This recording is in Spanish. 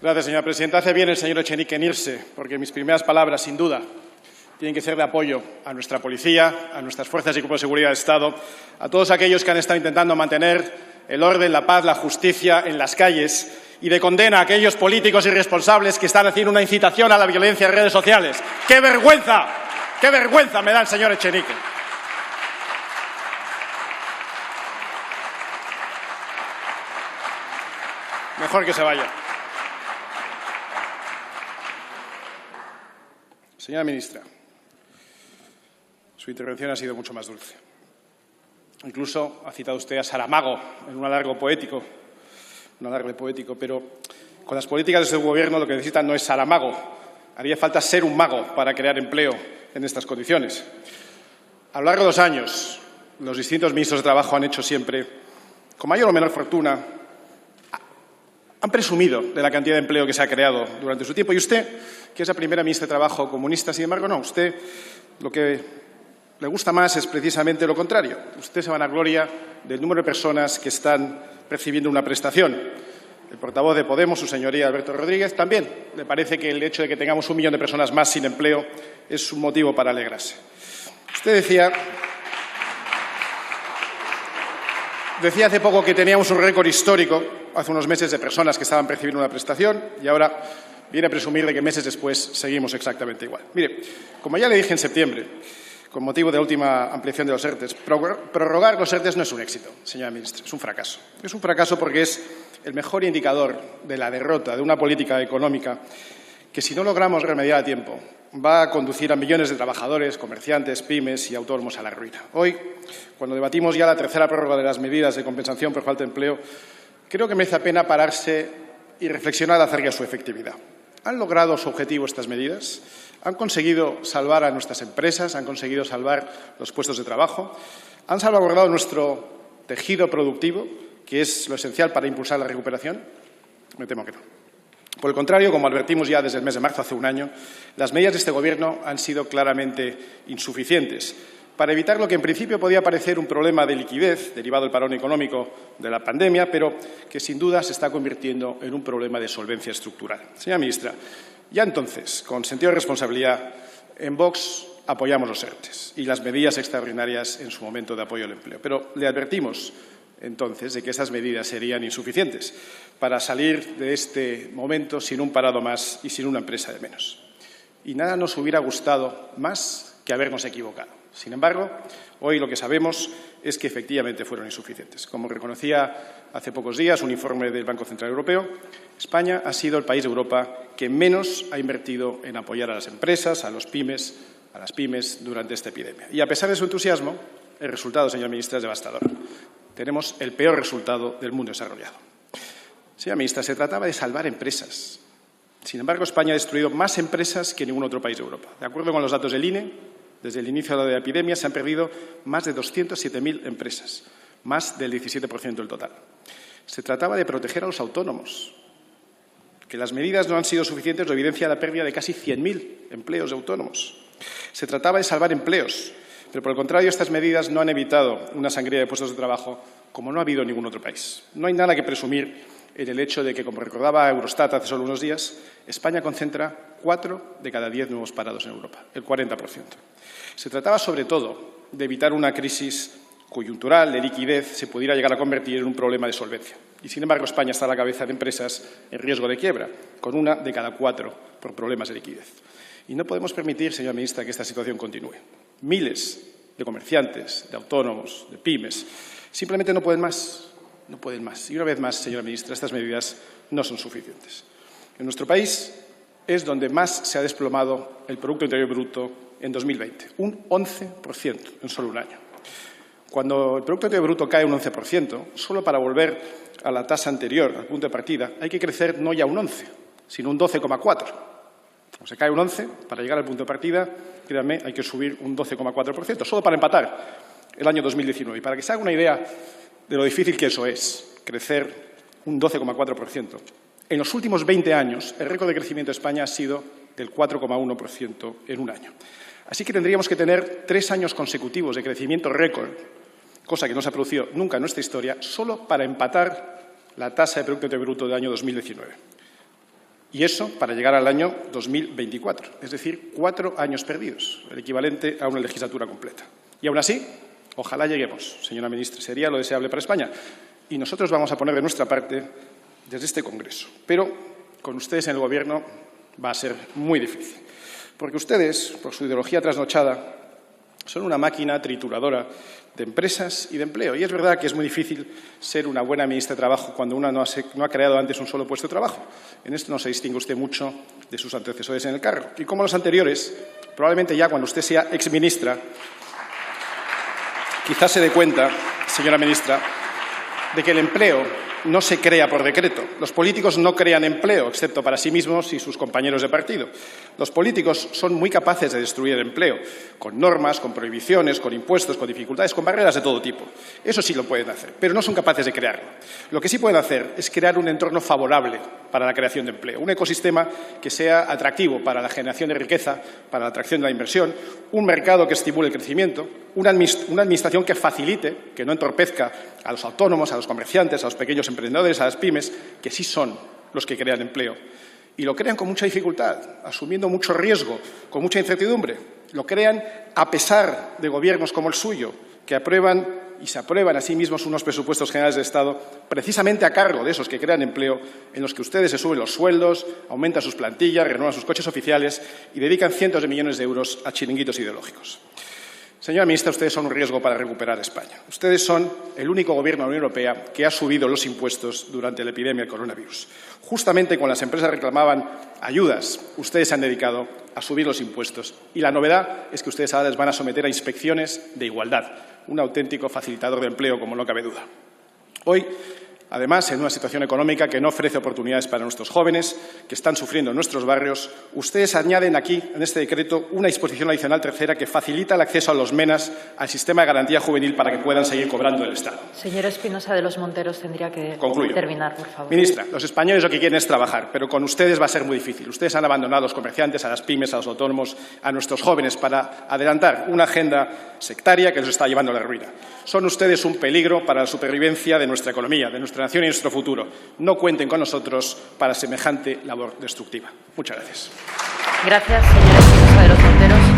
Gracias, señora presidenta. Hace bien el señor Echenique en irse, porque mis primeras palabras, sin duda, tienen que ser de apoyo a nuestra policía, a nuestras fuerzas y cuerpos de seguridad del Estado, a todos aquellos que han estado intentando mantener el orden, la paz, la justicia en las calles, y de condena a aquellos políticos irresponsables que están haciendo una incitación a la violencia en redes sociales. ¡Qué vergüenza! ¡Qué vergüenza me da el señor Echenique! Mejor que se vaya. Señora ministra, su intervención ha sido mucho más dulce. Incluso ha citado usted a Saramago en un alarde poético, pero con las políticas de su Gobierno lo que necesitan no es Saramago. Haría falta ser un mago para crear empleo en estas condiciones. A lo largo de los años, los distintos ministros de Trabajo han hecho siempre, con mayor o menor fortuna, han presumido de la cantidad de empleo que se ha creado durante su tiempo. Y usted, que es la primera ministra de Trabajo comunista, sin embargo, no. Usted lo que le gusta más es precisamente lo contrario. Usted se vanagloria del número de personas que están percibiendo una prestación. El portavoz de Podemos, su señoría Alberto Rodríguez, también le parece que el hecho de que tengamos 1 millón de personas más sin empleo es un motivo para alegrarse. Usted decía hace poco que teníamos un récord histórico, hace unos meses, de personas que estaban percibiendo una prestación y ahora viene a presumir de que meses después seguimos exactamente igual. Mire, como ya le dije en septiembre, con motivo de la última ampliación de los ERTE, prorrogar los ERTE no es un éxito, señora ministra, es un fracaso. Es un fracaso porque es el mejor indicador de la derrota de una política económica que, si no logramos remediar a tiempo, va a conducir a millones de trabajadores, comerciantes, pymes y autónomos a la ruina. Hoy, cuando debatimos ya la tercera prórroga de las medidas de compensación por falta de empleo, creo que merece la pena pararse y reflexionar acerca de su efectividad. ¿Han logrado su objetivo estas medidas? ¿Han conseguido salvar a nuestras empresas? ¿Han conseguido salvar los puestos de trabajo? ¿Han salvaguardado nuestro tejido productivo, que es lo esencial para impulsar la recuperación? Me temo que no. Por el contrario, como advertimos ya desde el mes de marzo, hace un año, las medidas de este Gobierno han sido claramente insuficientes para evitar lo que en principio podía parecer un problema de liquidez derivado del parón económico de la pandemia, pero que sin duda se está convirtiendo en un problema de solvencia estructural. Señora ministra, ya entonces, con sentido de responsabilidad, en Vox apoyamos los ERTE y las medidas extraordinarias en su momento de apoyo al empleo, pero le advertimos entonces de que esas medidas serían insuficientes para salir de este momento sin un parado más y sin una empresa de menos. Y nada nos hubiera gustado más que habernos equivocado. Sin embargo, hoy lo que sabemos es que efectivamente fueron insuficientes. Como reconocía hace pocos días un informe del Banco Central Europeo, España ha sido el país de Europa que menos ha invertido en apoyar a las empresas, a las pymes durante esta epidemia. Y a pesar de su entusiasmo, el resultado, señora ministra, es devastador. Tenemos el peor resultado del mundo desarrollado. Señora ministra, se trataba de salvar empresas. Sin embargo, España ha destruido más empresas que ningún otro país de Europa. De acuerdo con los datos del INE, desde el inicio de la epidemia se han perdido más de 207.000 empresas, más del 17% del total. Se trataba de proteger a los autónomos. Que las medidas no han sido suficientes lo evidencia la pérdida de casi 100.000 empleos de autónomos. Se trataba de salvar empleos, pero por el contrario estas medidas no han evitado una sangría de puestos de trabajo como no ha habido en ningún otro país. No hay nada que presumir en el hecho de que, como recordaba Eurostat hace solo unos días, España concentra 4 de cada 10 nuevos parados en Europa, el 40%. Se trataba, sobre todo, de evitar una crisis coyuntural de liquidez se pudiera llegar a convertir en un problema de solvencia. Y, sin embargo, España está a la cabeza de empresas en riesgo de quiebra, con 1 de cada 4 por problemas de liquidez. Y no podemos permitir, señora ministra, que esta situación continúe. Miles de comerciantes, de autónomos, de pymes, simplemente no pueden más. No pueden más. Y una vez más, señora ministra, estas medidas no son suficientes. En nuestro país es donde más se ha desplomado el Producto Interior Bruto en 2020, un 11% en solo un año. Cuando el Producto Interior Bruto cae un 11%, solo para volver a la tasa anterior, al punto de partida, hay que crecer no ya un 11, sino un 12,4. Como se cae un 11, para llegar al punto de partida, créanme, hay que subir un 12,4%, solo para empatar el año 2019. Y para que se haga una idea de lo difícil que eso es, crecer un 12,4%. En los últimos 20 años, el récord de crecimiento de España ha sido del 4,1% en un año. Así que tendríamos que tener 3 años consecutivos de crecimiento récord, cosa que no se ha producido nunca en nuestra historia, solo para empatar la tasa de Producto Interior Bruto del año 2019. Y eso para llegar al año 2024, es decir, 4 años perdidos, el equivalente a una legislatura completa. Y aún así, ojalá lleguemos, señora ministra, sería lo deseable para España. Y nosotros vamos a poner de nuestra parte desde este Congreso. Pero con ustedes en el Gobierno va a ser muy difícil, porque ustedes, por su ideología trasnochada, son una máquina trituradora de empresas y de empleo. Y es verdad que es muy difícil ser una buena ministra de Trabajo cuando una no ha creado antes un solo puesto de trabajo. En esto no se distingue usted mucho de sus antecesores en el cargo. Y como los anteriores, probablemente ya cuando usted sea exministra, quizás se dé cuenta, señora ministra, de que el empleo no se crea por decreto. Los políticos no crean empleo, excepto para sí mismos y sus compañeros de partido. Los políticos son muy capaces de destruir el empleo, con normas, con prohibiciones, con impuestos, con dificultades, con barreras de todo tipo. Eso sí lo pueden hacer, pero no son capaces de crearlo. Lo que sí pueden hacer es crear un entorno favorable para la creación de empleo, un ecosistema que sea atractivo para la generación de riqueza, para la atracción de la inversión, un mercado que estimule el crecimiento, una administración que facilite, que no entorpezca a los autónomos, a los comerciantes, a los pequeños emprendedores, a las pymes, que sí son los que crean empleo. Y lo crean con mucha dificultad, asumiendo mucho riesgo, con mucha incertidumbre. Lo crean a pesar de gobiernos como el suyo, que aprueban y se aprueban a sí mismos unos presupuestos generales de Estado precisamente a cargo de esos que crean empleo, en los que ustedes se suben los sueldos, aumentan sus plantillas, renuevan sus coches oficiales y dedican cientos de millones de euros a chiringuitos ideológicos. Señora ministra, ustedes son un riesgo para recuperar España. Ustedes son el único Gobierno de la Unión Europea que ha subido los impuestos durante la epidemia del coronavirus. Justamente cuando las empresas reclamaban ayudas, ustedes se han dedicado a subir los impuestos. Y la novedad es que ustedes ahora les van a someter a inspecciones de igualdad, un auténtico facilitador de empleo, como no cabe duda. Hoy, además, en una situación económica que no ofrece oportunidades para nuestros jóvenes, que están sufriendo en nuestros barrios, ustedes añaden aquí, en este decreto, una disposición adicional tercera que facilita el acceso a los MENAs al sistema de garantía juvenil para que puedan seguir cobrando del Estado. Señor Espinosa de los Monteros, tendría que terminar, por favor. Ministra, los españoles lo que quieren es trabajar, pero con ustedes va a ser muy difícil. Ustedes han abandonado a los comerciantes, a las pymes, a los autónomos, a nuestros jóvenes para adelantar una agenda sectaria que los está llevando a la ruina. Son ustedes un peligro para la supervivencia de nuestra economía, de nuestra nación y nuestro futuro. No cuenten con nosotros para semejante labor destructiva. Muchas gracias. Gracias, señora Espinosa de los Monteros.